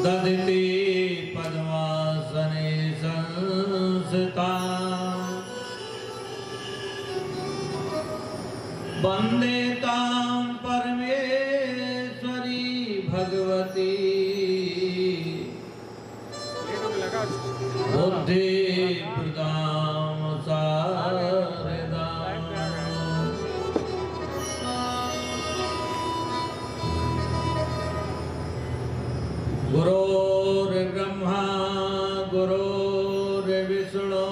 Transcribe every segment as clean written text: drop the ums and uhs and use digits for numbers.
दधति पद्मासने संस्थिता वंदे तां परमेश्वरी भगवती बुद्धि प्रदां शारदां। गुरुर्ब्रह्मा गुरुर्विष्णु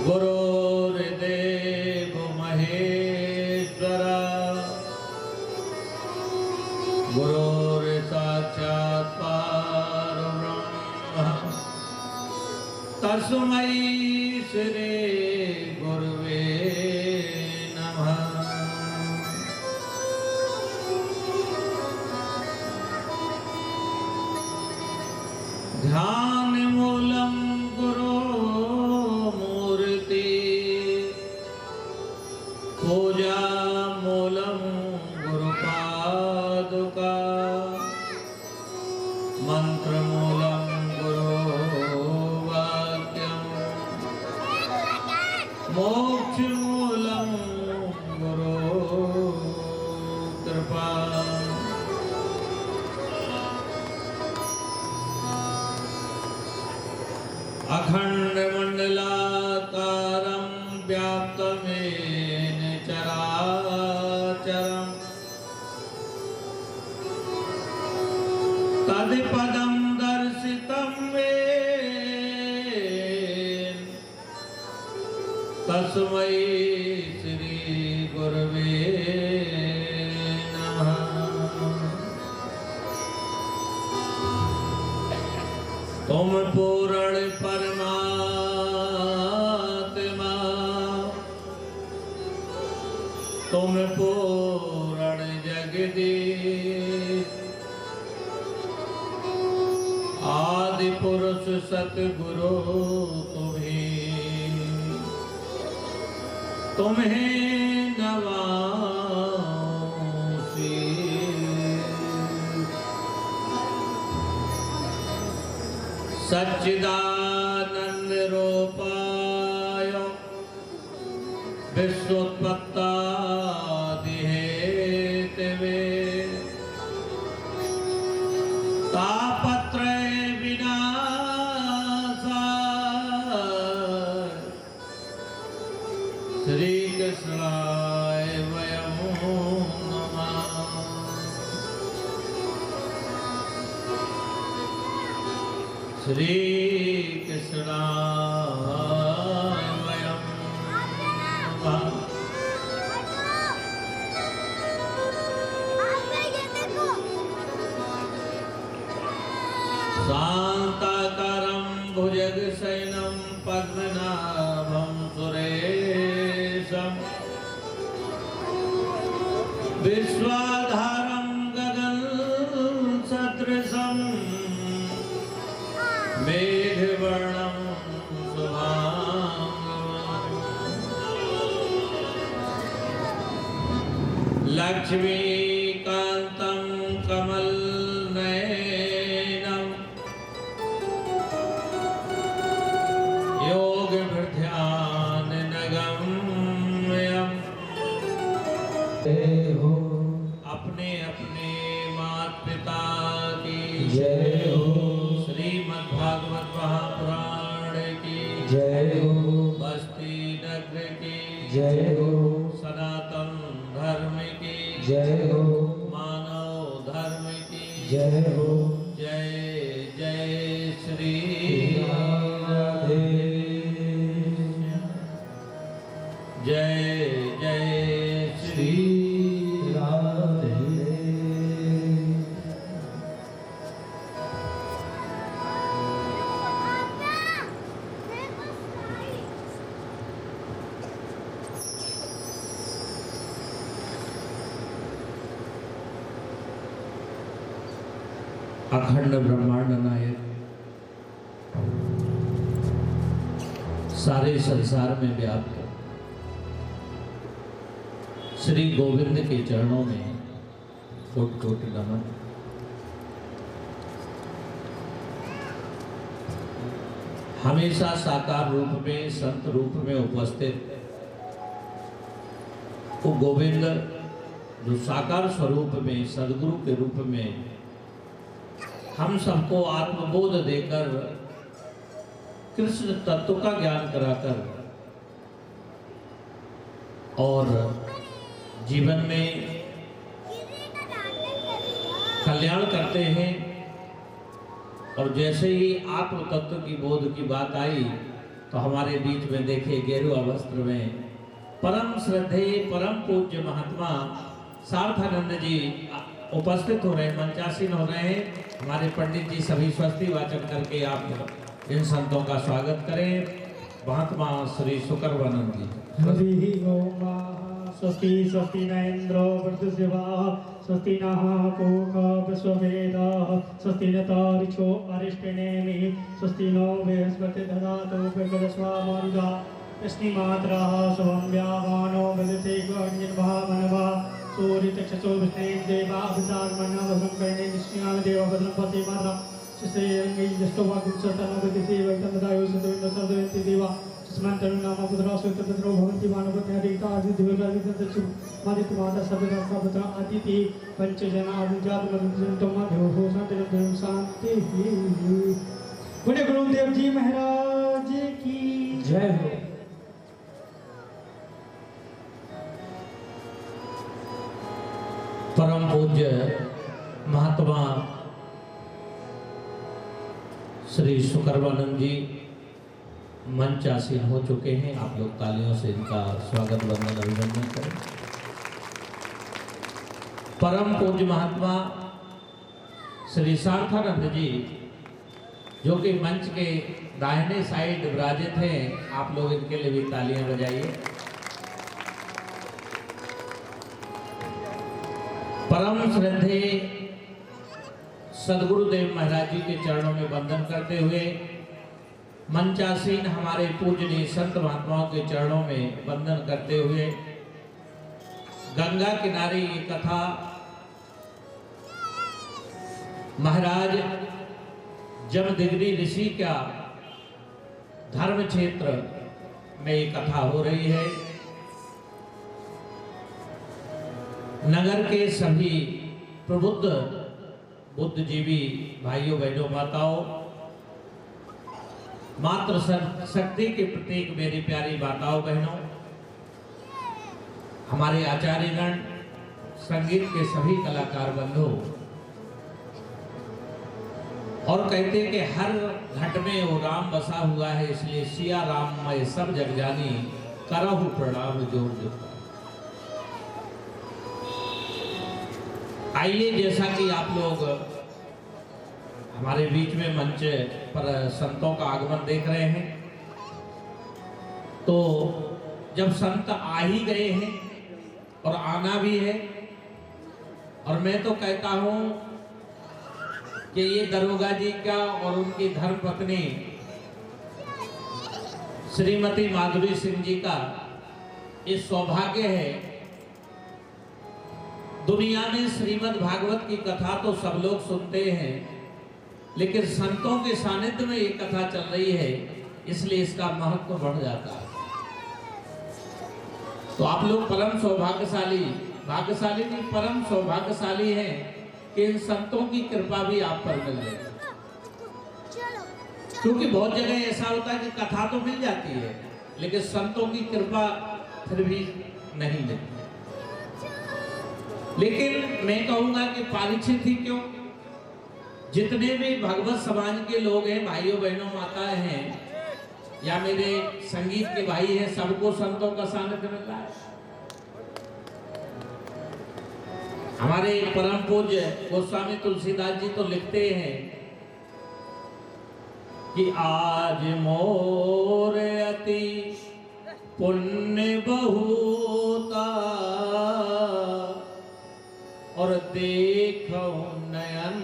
गुरुर्देवो महेश्वरा गुरुर्साक्षात् परब्रह्म तस्मै श्री गुरुवे नमः। ध्यान मूलम गुरु मूर्ति पूजा मूलम गुरु पादुका मंत्र मूलम गुरु वाक्यम मोक्ष मूलम गुरु कृपा। अखंड मंडलाकारं व्याप्तमेन चराचरं तत्पदं दर्शितं येन तस्मै श्री गुरवे नमः। तुम पूर्ण परमात्मा तुम पूर्ण जगदीश आदि पुरुष सतगुरु तुम्हें नवासी। सच्चिदानंद रूपाय विश्वोत्पत्तादि हेतवे तापत्रय विनाशाय श्री कृष्णाय वयं नमः। श्री कृष्णाय वयं नमः। शांताकारं भुजगशयनं पद्मनाभं सुरेशं विश्वाधारं गगनसदृशं मेघवर्णं शुभांगं लक्ष्मीकान्तं कमलनयनं योगवृद्ध्यानगम्यं। अपने अपने माता पिता की जय हो। श्रीमद्भागवत महापुराण की जय हो। बस्ती नगर की जय हो। सनातन धर्म की जय हो। मानव धर्म की जय हो। जय जय श्री राधे जय जय श्री राधे। अखंड ब्रह्मांड नायक सारे संसार में व्याप्त श्री गोविंद के चरणों में कोटि कोटि नमन। हमेशा साकार रूप में, संत रूप में उपस्थित वो गोविंद जो साकार स्वरूप में, सदगुरु के रूप में हम सबको आत्मबोध देकर, कृष्ण तत्व का ज्ञान कराकर और जीवन में कल्याण करते हैं। और जैसे ही आत्म तत्व की बोध की बात आई तो हमारे बीच में देखे गेरुआ वस्त्र में परम श्रद्धेय परम पूज्य महात्मा सार्थानंद जी उपस्थित हो रहे हैं, मंचासीन हो रहे हैं। हमारे पंडित जी सभी स्वस्ति वाचन करके आप इन संतों का स्वागत करें। महात्मा श्री शुकरवानंद जी। हरि ओम। स्वस्ति स्वस्ति न इंद्रो वृद्धशिवाः, स्वस्ति नः पूषा विश्ववेदाः, स्वस्ति न तारिक्षो अरिष्टनेमिः, स्वस्ति नो बृहस्पतिर्दधातु प्रकटस्वामरुदा, तस्मिन्मात्राः स्वं व्यावानो वदते गण्यन्भावनवा, सूर्यचक्षुषो विष्णुं देवाभिसारमन्नवसं कर्णे निष्क्रियां देवभद्रपति माता श्रीरङ्गै ज्येष्ठवागुंसतनोदति वैतमदायो सदविन्दो सर्वयन्ति देवा स्मन्तनु नाम पुत्रा सुतपुत्रो भवन्ति मानवत्यादिता आदिदेवरादितचु मादितमाता सर्वदासापुत्र अतिथि पंचजना आदिजातमनुजन्तो माधवो शान्तिरन्तरं शान्ति। बोले गुरुदेव जी महाराज की जय हो। परम पूज्य महात्मा श्री शुकरवानंद जी मंचासीन हो चुके हैं। आप लोग तालियों से इनका स्वागत वंदन अभिनंदन करें। परम पूज्य महात्मा श्री सार्थानंद जी जो कि मंच के दाहिने साइड विराजित हैं, आप लोग इनके लिए भी तालियां बजाइए। परम श्रद्धेय सदगुरुदेव महाराज जी के चरणों में वंदन करते हुए मंचासीन हमारे पूजनीय संत महात्माओं के चरणों में वंदन करते हुए गंगा किनारे ये कथा महाराज जमदग्नि ऋषि का धर्म क्षेत्र में ये कथा हो रही है। नगर के सभी प्रबुद्ध बुद्धिजीवी भाइयों बहनों माताओं, मातृ शक्ति के प्रतीक मेरी प्यारी माताओं बहनों, हमारे आचार्यगण, संगीत के सभी कलाकार बंधु, और कहते हैं कि हर घट में वो राम बसा हुआ है, इसलिए सिया राम मैं सब जग जानी, करहु प्रणाम जोर जोर। आइए, जैसा कि आप लोग हमारे बीच में मंच पर संतों का आगमन देख रहे हैं, तो जब संत आ ही गए हैं और आना भी है, और मैं तो कहता हूं कि ये दरोगा जी का और उनकी धर्मपत्नी श्रीमती माधुरी सिंह जी का ये सौभाग्य है। दुनिया में श्रीमद् भागवत की कथा तो सब लोग सुनते हैं, लेकिन संतों के सानिध्य में ये कथा चल रही है, इसलिए इसका महत्व बढ़ जाता है। तो आप लोग परम सौभाग्यशाली, भाग्यशाली नहीं, परम सौभाग्यशाली हैं कि इन संतों की कृपा भी आप पर मिल रही है। क्योंकि बहुत जगह ऐसा होता है कि कथा तो मिल जाती है, लेकिन संतों की कृपा फिर भी नहीं मिलती। लेकिन मैं कहूंगा कि परीक्षित ही क्यों, जितने भी भगवत समाज के लोग हैं, भाइयों बहनों माताएं हैं, या मेरे संगीत के भाई हैं, सबको संतों का सानिध्य मिल रहा है। हमारे परम पूज्य गोस्वामी तुलसीदास जी तो लिखते हैं कि आज मोर अति पुण्य बहुता, और देखो नयन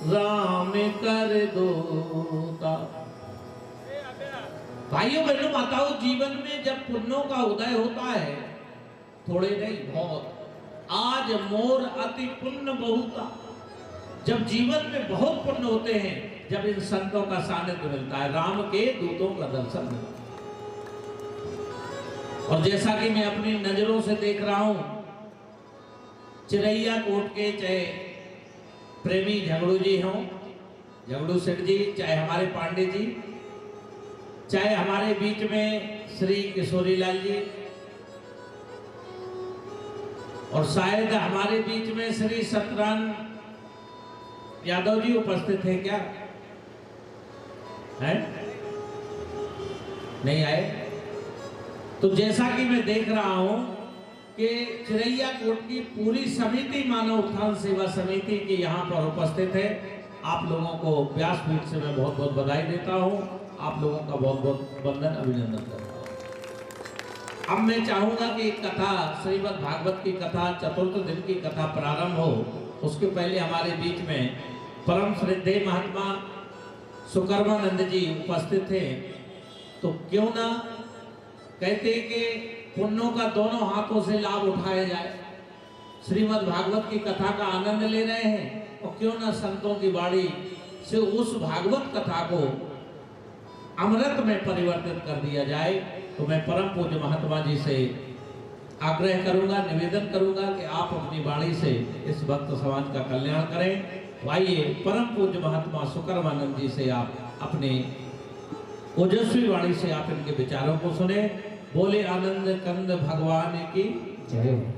राम कर दोता। भाइयों बहनों माताओं, जीवन में जब पुण्यों का उदय होता है, थोड़े नहीं बहुत, आज मोर अति पुण्य बहुता, जब जीवन में बहुत पुण्य होते हैं जब इन संतों का सानिध्य मिलता है, राम के दूतों का दर्शन मिलता है। और जैसा कि मैं अपनी नजरों से देख रहा हूं, चिरैया कोट के चाहे प्रेमी झगड़ू जी हों, झगड़ू सेठ जी, चाहे हमारे पांडे जी, चाहे हमारे बीच में श्री किशोरी लाल जी, और शायद हमारे बीच में श्री सतराम यादव जी उपस्थित हैं क्या? है? नहीं आए? तो जैसा कि मैं देख रहा हूं कि चिरैया कोट की पूरी समिति, मानव उत्थान सेवा समिति की यहाँ पर उपस्थित है। आप लोगों को व्यासपीठ से मैं बहुत बहुत बधाई देता हूँ, आप लोगों का बहुत बहुत वंदन अभिनंदन करता हूँ। अब मैं चाहूंगा कि एक कथा, श्रीमद् भागवत की कथा, चतुर्थ दिन की कथा प्रारंभ हो। उसके पहले हमारे बीच में परम श्रद्धेय महात्मा सुकर्मानंद जी उपस्थित थे, तो क्यों ना कहते कि पुण्यों का दोनों हाथों से लाभ उठाया जाए। श्रीमद् भागवत की कथा का आनंद ले रहे हैं, और क्यों ना संतों की वाणी से उस भागवत कथा को अमृत में परिवर्तित कर दिया जाए। तो मैं परम पूज्य महात्मा जी से आग्रह करूंगा, निवेदन करूंगा कि आप अपनी वाणी से इस भक्त समाज का कल्याण करें। आइए परम पूज्य महात्मा सुकर्मानंद जी से आप अपने ओजस्वी वाणी से आप इनके विचारों को सुने। बोले आनंद कंद भगवान की जय।